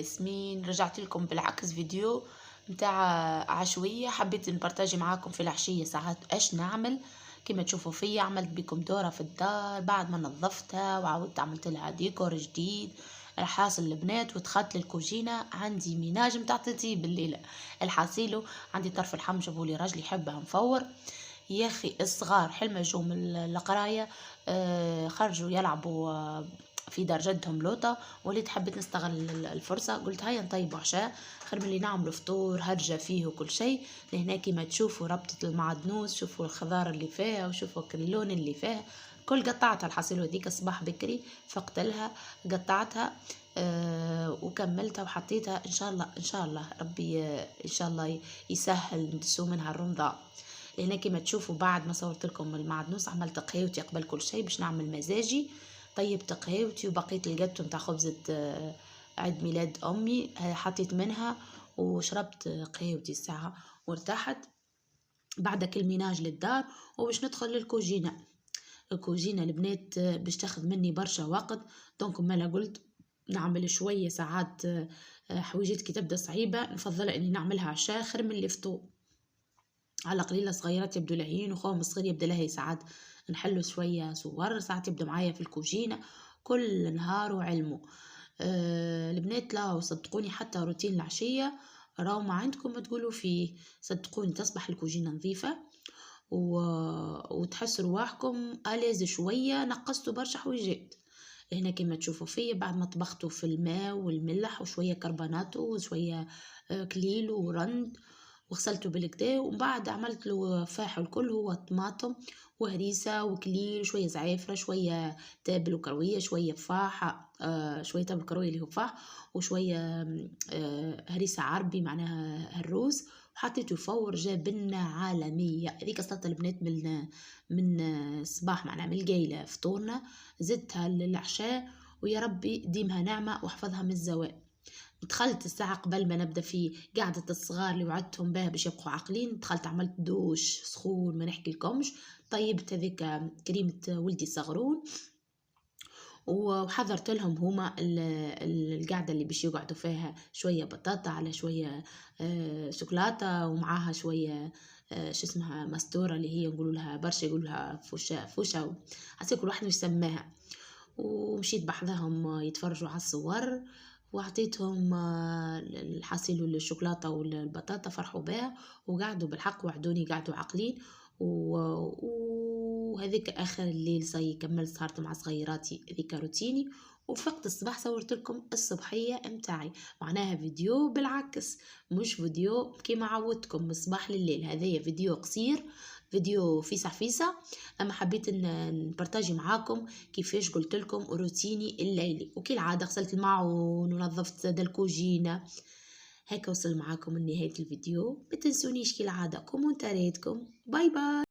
ياسمين، رجعت لكم بالعكس فيديو متاع عشوية. حبيت نبرتاجي معاكم في العشية ساعات ايش نعمل. كما تشوفوا فيا عملت بكم دورة في الدار بعد ما نظفتها وعاودت عملت لها ديكور جديد. الحاصل البنات ودخلت للكوجينة عندي ميناج متاع تطيب الليلة. الحاصيلو عندي طرف اللحم جابولي راجلي يحبها مفور. يا اخي الصغار حلمة جو من القراية، خرجوا يلعبوا في دار جدهم لوطة. وليت حبيت نستغل الفرصة، قلت هيا نطيبوا عشاء خير من اللي نعملوا فطور هرجة فيه وكل شيء. لهنا كما تشوفوا ربطة المعدنوس، شوفوا الخضار اللي فيها وشوفوا اللون اللي فيها. كل قطعتها الحصيلة هذيك الصباح بكري فقت لها قطعتها وكملتها وحطيتها. ان شاء الله ربي ان شاء الله يسهل ندسو منها الرمضان. هنا كما تشوفوا بعد ما صورت لكم المعدنوس عملت قهوتي قبل كل شيء باش نعمل مزاجي. طيبت قهوتي وبقيت الجاتو نتاع خبزة عيد ميلاد امي حطيت منها وشربت قهوتي الساعة وارتحت. بعد كل ميناج للدار وباش ندخل للكوجينة. الكوجينة البنات باش تاخذ مني برشا وقت، دونك مالا قلت نعمل شوية ساعات حويجات كي تبدا صعيبة نفضل اني نعملها عشاء خير من اللي فطور. على قليلة صغيرات يبدو لهين وخوهم الصغير يبدا لهي ساعات نحلو شوية صور، ساعات يبدا معايا في الكوجينة كل نهار وعلمه. البنات لا صدقوني حتى روتين العشية راهو ما عندكم ما تقولوا فيه. صدقوني تصبح الكوجينة نظيفة وتحس رواحكم أليز شوية، نقصتوا برشا حويجات. هنا كما تشوفوا فيا بعد ما طبختوا في الماء والملح وشوية كربوناتو وشوية كليل ورند وغسلته بالكدا، ومن بعد عملت له فاحل الكل هو طماطم وهريسة وكليل وشوية زعافرة شوية تابل وكروية شوية فاحة شوية تابل كروية اللي هو فاح وشوية هريسة عربي معناها الروز. وحطيته فور جا بنة عالمية. هذيك سلطة البنات من الصباح معناها من القايلة فطورنا زدتها للعشاء. ويا ربي ديمها نعمة واحفظها من الزوال. دخلت الساعة قبل ما نبدأ في قاعدة الصغار اللي وعدتهم بها باش يبقوا عاقلين، دخلت عملت دوش سخون ما نحكي لكمش. طيبت هذيك كريمة ولدي صغرون وحضرت لهم هما القعدة اللي باش يقعدوا فيها شوية بطاطا على شوية شوكولاتة ومعاها شوية شو اسمها مستورة اللي هي نقولوا لها برشا يقولوا لها فوشة حسيت كل واحد مش سماها. ومشيت بحذاهم يتفرجوا على الصور وعطيتهم الحصيل والشوكولاتة والبطاطا فرحوا بها وقعدوا بالحق وعدوني قعدوا عاقلين. وهذيك اخر الليل صاي كملت سهرت مع صغيراتي ذيك روتيني. وفقت الصباح صورت لكم الصبحيه متاعي معناها فيديو بالعكس مش فيديو كيما عودتكم من الصباح لليل. هذايا فيديو قصير فيديو فيسع فيسع، اما حبيت نبرتاجي معاكم كيفاش قلت لكم روتيني الليلي. وكالعاده غسلت الماعون ونظفت زاد الكوجينه. هيك وصل معاكم لنهايه الفيديو، ما تنسونيش كالعاده كومنتاريتكم. باي باي.